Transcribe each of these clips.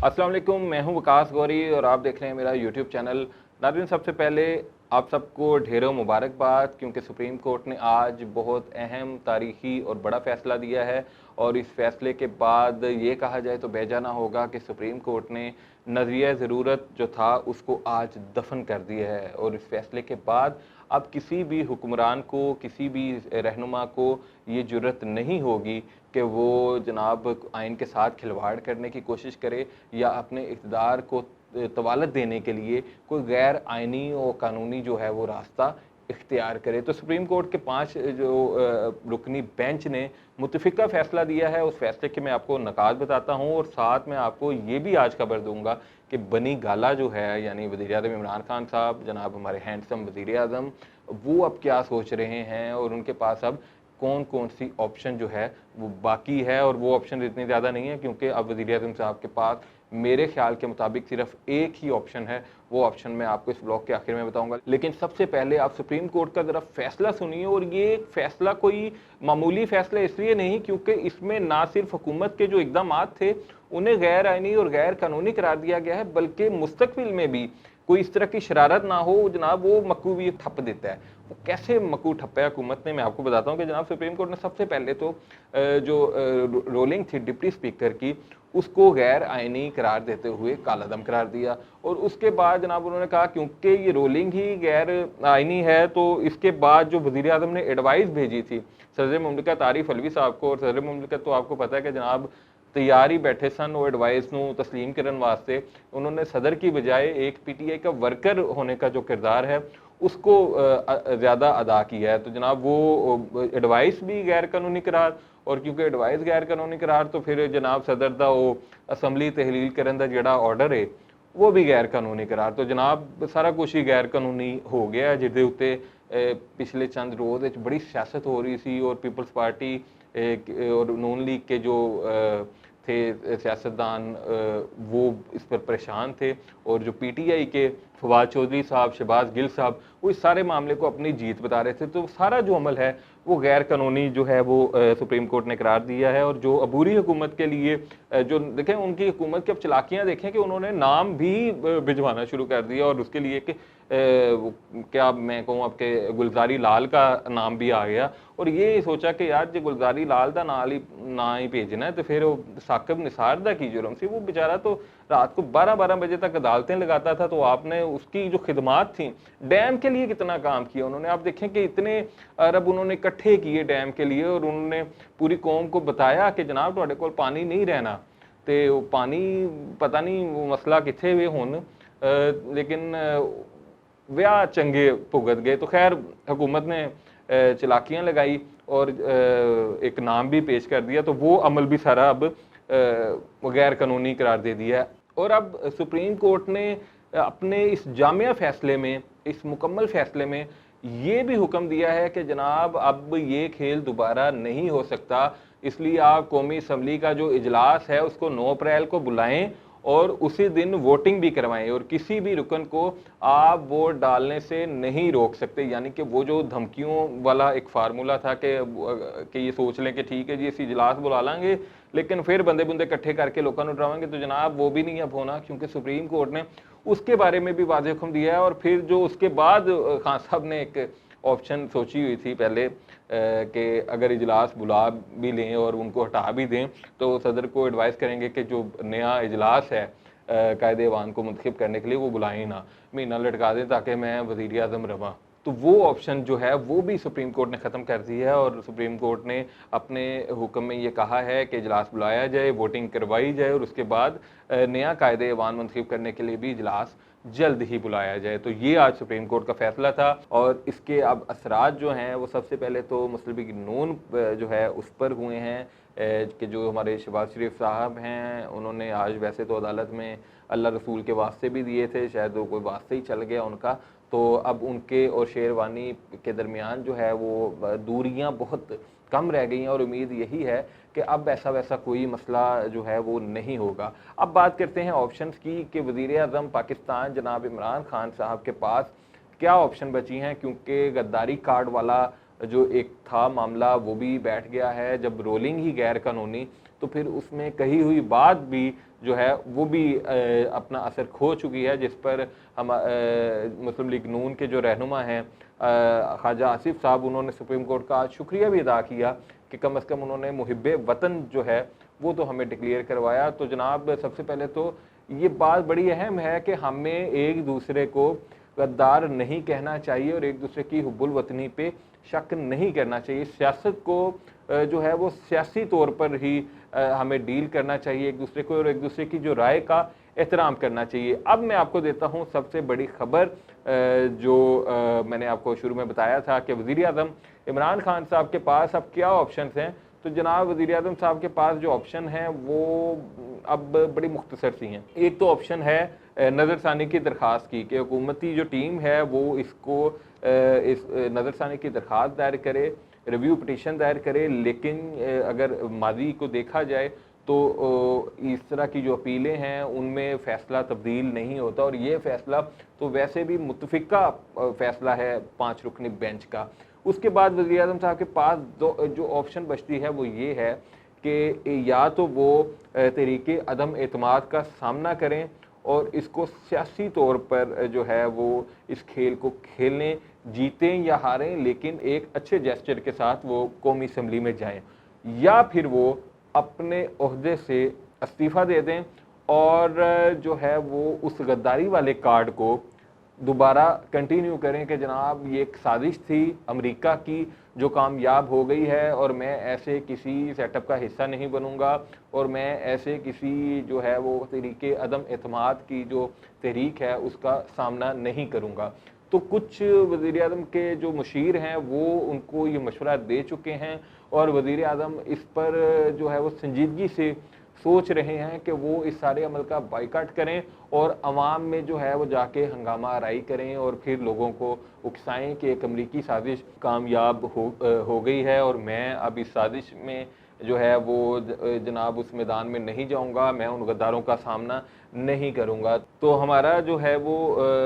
अस्सलाम वालेकुम, मैं हूं वकास गौरी और आप देख रहे हैं मेरा यूट्यूब चैनल। नाज़रीन, सबसे पहले आप सबको ढेरों मुबारकबाद, क्योंकि सुप्रीम कोर्ट ने आज बहुत अहम, तारीखी और बड़ा फ़ैसला दिया है। और इस फ़ैसले के बाद ये कहा जाए तो बेजा ना होगा कि सुप्रीम कोर्ट ने नज़रिया ज़रूरत जो था उसको आज दफन कर दिया है। और इस फ़ैसले के बाद अब किसी भी हुक्मरान को, किसी भी रहनुमा को ये जुर्रत नहीं होगी कि वो जनाब आइन के साथ खिलवाड़ करने की कोशिश करे या अपने इक़्तिदार को तवालत देने के लिए कोई गैर आइनी और कानूनी जो है वो रास्ता इख्तियार करे। तो सुप्रीम कोर्ट के 5 जो रुकनी बेंच ने मुतफ़िका फ़ैसला दिया है, उस फ़ैसले के मैं आपको नकात बताता हूँ और साथ में आपको ये भी आज खबर दूँगा कि बनी गाला जो है, यानी वज़ीर-ए-आज़म इमरान खान साहब, जनाब हमारे हैंडसम वज़ीर-ए-आज़म, वो अब क्या सोच रहे हैं और उनके पास अब कौन-कौन सी ऑप्शन जो है वो बाकी है। और वो ऑप्शन इतनी ज़्यादा नहीं है, क्योंकि अब वज़ीर-ए-आज़म साहब के पास मेरे ख्याल के मुताबिक सिर्फ एक ही ऑप्शन है। वो ऑप्शन मैं आपको इस ब्लॉग के आखिर में बताऊंगा। लेकिन सबसे पहले आप सुप्रीम कोर्ट का ज़रा फैसला सुनिए। और ये फैसला कोई मामूली फैसला इसलिए नहीं, क्योंकि इसमें ना सिर्फ हुकूमत के जो इक़दामात थे उन्हें गैर आइनी और गैर कानूनी करार दिया गया है, बल्कि मुस्तकबिल में भी कोई इस तरह की शरारत ना हो जनाब, वो मकू भी ठप देता है। वो कैसे मकू ठप्पा है हुकूमत ने, मैं आपको बताता हूँ कि जनाब सुप्रीम कोर्ट ने सबसे पहले तो जो रोलिंग थी डिप्टी स्पीकर की, उसको गैर आइनी करार देते हुए कालादम करार दिया। और उसके बाद जनाब उन्होंने कहा क्योंकि ये रोलिंग ही गैर आइनी है, तो इसके बाद जो वज़ीर आज़म ने एडवाइस भेजी थी सदर मुमलिकत आरिफ अलवी साहब को, और सदर मुमलिकत तो आपको पता है कि जनाब तैयार ही बैठे सन वो एडवाइस नू तस्लीम करने वास्ते। उन्होंने सदर की बजाय एक पीटीआई का वर्कर होने का जो किरदार है उसको ज़्यादा अदा किया है। तो जनाब वो एडवाइस भी गैर कानूनी करार, और क्योंकि एडवाइस गैर कानूनी करार तो फिर जनाब सदर दा वो असैम्बली तहलील करन दा जिहड़ा ऑर्डर है वो भी गैर कानूनी करार। तो जनाब सारा कुछ ही गैर कानूनी हो गया, जिहदे उत्ते पिछले चंद रोज़ बड़ी सियासत हो रही सी। और पीपल्स पार्टी और नून लीग के जो थे सियासतदान वो इस पर परेशान थे, और जो पीटीआई के फवाद चौधरी साहब, शहबाज गिल साहब, वो इस सारे मामले को अपनी जीत बता रहे थे। तो सारा जो अमल है वो गैर कानूनी जो है वो सुप्रीम कोर्ट ने करार दिया है। और जो अबूरी हुकूमत के लिए जो देखें उनकी हुकूमत की अब चलाकियाँ देखें कि उन्होंने नाम भी भिजवाना शुरू कर दिया। और उसके लिए कि क्या मैं कहूँ आपके गुलजारी लाल का नाम भी आ गया। और ये सोचा कि यार जो गुलजारी लाल का ना ही भेजना है तो फिर वो साकिब निसार दा की जुर्म सी, वो बेचारा तो रात को 12-12 बजे तक अदालतें लगाता था। तो आपने उसकी जो खिदमात थी, डैम के लिए कितना काम किया उन्होंने। आप देखें कि इतने अरब उन्होंने इकट्ठे किए डैम के लिए, और उन्होंने पूरी कौम को बताया कि जनाब तुहाडे कोल पानी नहीं रहना, तो पानी पता नहीं वो मसला किथे वे हुण, लेकिन व्याह चंगे भुगत गए। तो खैर हुकूमत ने चलाकियाँ लगाई और एक नाम भी पेश कर दिया, तो वो अमल भी सारा अब गैर कानूनी करार दे दिया है। और अब सुप्रीम कोर्ट ने अपने इस जामिया फैसले में, इस मुकम्मल फैसले में ये भी हुक्म दिया है कि जनाब अब ये खेल दोबारा नहीं हो सकता, इसलिए आप कौमी असम्बली का जो इजलास है उसको 9 अप्रैल को बुलाएं और उसी दिन वोटिंग भी करवाएं, और किसी भी रुकन को आप वोट डालने से नहीं रोक सकते। यानी कि वो जो धमकियों वाला एक फार्मूला था कि ये सोच लें कि ठीक है जी इस इजलास बुला लेंगे लेकिन फिर बंदे बुंदे इकट्ठे करके लोगों को डराएंगे, तो जनाब वो भी नहीं अब होना, क्योंकि सुप्रीम कोर्ट ने उसके बारे में भी वाज़ेह हुक्म दिया है। और फिर जो उसके बाद खान साहब ने एक ऑप्शन सोची हुई थी पहले कि अगर इजलास बुला भी लें और उनको हटा भी दें तो सदर को एडवाइस करेंगे कि जो नया इजलास है कायदे ऐवान को मुंतखब करने के लिए वो बुलाएं ना, महीना लटका दें ताकि मैं वज़ीर आज़म रवां। तो वो ऑप्शन जो है वो भी सुप्रीम कोर्ट ने ख़त्म कर दी है। और सुप्रीम कोर्ट ने अपने हुक्म में ये कहा है कि इजलास बुलाया जाए, वोटिंग करवाई जाए और उसके बाद नया कायदे ऐवान मुंतखब करने के लिए भी इजलास जल्द ही बुलाया जाए। तो ये आज सुप्रीम कोर्ट का फैसला था। और इसके अब असरात जो हैं वो सबसे पहले तो मुस्लिम लीग नून जो है उस पर हुए हैं कि जो हमारे शहबाज शरीफ साहब हैं उन्होंने आज वैसे तो अदालत में अल्लाह रसूल के वास्ते भी दिए थे, शायद वो कोई वास्ते ही चल गया उनका, तो अब उनके और शेरवानी के दरमियान जो है वो दूरियां बहुत कम रह गई हैं। और उम्मीद यही है कि अब ऐसा वैसा कोई मसला जो है वो नहीं होगा। अब बात करते हैं ऑप्शंस की कि वज़ीर आज़म पाकिस्तान जनाब इमरान खान साहब के पास क्या ऑप्शन बची हैं, क्योंकि गद्दारी कार्ड वाला जो एक था मामला वो भी बैठ गया है। जब रोलिंग ही गैर कानूनी तो फिर उसमें कही हुई बात भी जो है वो भी अपना असर खो चुकी है, जिस पर हम मुस्लिम लीग नून के जो रहनुमा हैं ख्वाजा आसिफ साहब, उन्होंने सुप्रीम कोर्ट का आज शुक्रिया भी अदा किया कि कम से कम उन्होंने मुहिब्बे वतन जो है वो तो हमें डिक्लेयर करवाया। तो जनाब सबसे पहले तो ये बात बड़ी अहम है कि हमें एक दूसरे को गद्दार नहीं कहना चाहिए और एक दूसरे की हुब्बुल वतनी पे शक नहीं करना चाहिए। सियासत को जो है वो सियासी तौर पर ही हमें डील करना चाहिए एक दूसरे को, और एक दूसरे की जो राय का एहतराम करना चाहिए। अब मैं आपको देता हूँ सबसे बड़ी खबर जो मैंने आपको शुरू में बताया था कि वज़ीर आज़म इमरान खान साहब के पास अब क्या ऑप्शंस हैं। तो जनाब वज़ीर आज़म साहब के पास जो ऑप्शन हैं वो अब बड़ी मुख्तसर सी हैं। एक तो ऑप्शन है नज़रसानी की दरख्वास्त की, कि हुकूमती जो टीम है वो इसको इस नज़रसानी की दरख्वास्त दायर करे, रिव्यू पटिशन दायर करे। लेकिन अगर माजी को देखा जाए तो इस तरह की जो अपीलें हैं उनमें फ़ैसला तब्दील नहीं होता, और ये फ़ैसला तो वैसे भी मुतफ़िका फ़ैसला है 5 रुकनी बेंच का। उसके बाद वज़ीर आज़म साहब के पास जो ऑप्शन बचती है वो ये है कि या तो वो तहरीक अदम एतमाद का सामना करें और इसको सियासी तौर पर जो है वो इस खेल को खेलें, जीतें या हारें, लेकिन एक अच्छे जेस्चर के साथ वो कौमी असम्बली में जाएं, या फिर वो अपने ओहदे से इस्तीफ़ा दे दें और जो है वो उस गद्दारी वाले कार्ड को दोबारा कंटिन्यू करें कि जनाब ये एक साजिश थी अमेरिका की जो कामयाब हो गई है, और मैं ऐसे किसी सेटअप का हिस्सा नहीं बनूंगा, और मैं ऐसे किसी जो है वो तहरीके अदम एतमाद की जो तहरीक है उसका सामना नहीं करूंगा। तो कुछ वज़ीर आज़म के जो मुशीर हैं वो उनको ये मशवरा दे चुके हैं, और वज़ीर आज़म इस पर जो है वो संजीदगी से सोच रहे हैं कि वो इस सारे अमल का बाइकाट करें और अवाम में जो है वो जाके हंगामा आराई करें और फिर लोगों को उकसाएं कि एक अमरीकी साजिश कामयाब हो गई है, और मैं अब इस साजिश में जो है वो जनाब उस मैदान में नहीं जाऊंगा, मैं उन गद्दारों का सामना नहीं करूंगा। तो हमारा जो है वो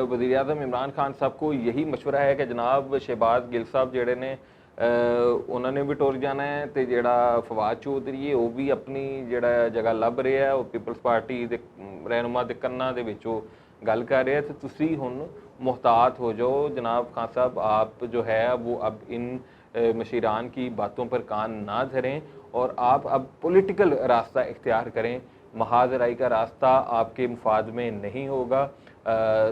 वज़ीर आज़म इमरान खान साहब को यही मशवरा है कि जनाब शहबाज गिल साहब जेड़े ने उन्होंने भी टुर जाना है, तो ਜਿਹੜਾ फवाद चौधरी है वो भी अपनी ਜਿਹੜਾ जगह ਲੱਭ ਰਿਹਾ है, वो पीपल्स पार्टी ਦੇ रहनुमा ਦੇ ਕੰਨਾਂ ਦੇ ਵਿੱਚੋਂ ਗੱਲ कर रहे हैं। तो ਤੁਸੀਂ ਹੁਣ मोहतात हो जाओ जनाब खान साहब, आप जो है वो अब इन मशीरान की बातों पर कान ना धरें और आप अब पॉलिटिकल रास्ता इख्तियार करें। महाज राई का रास्ता आपके मुफाद में नहीं होगा।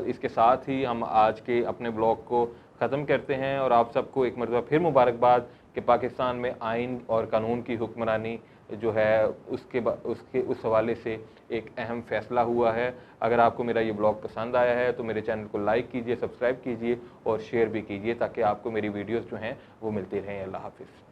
इसके साथ ही हम आज के अपने ब्लॉग को ख़त्म करते हैं और आप सबको एक मरतबा फिर मुबारकबाद कि पाकिस्तान में आइन और कानून की हुक्मरानी जो है उसके उस हवाले से एक अहम फ़ैसला हुआ है। अगर आपको मेरा ये ब्लॉग पसंद आया है तो मेरे चैनल को लाइक कीजिए, सब्सक्राइब कीजिए और शेयर भी कीजिए ताकि आपको मेरी वीडियोस जो हैं वो मिलती रहें। अल्लाह हाफ़िज़।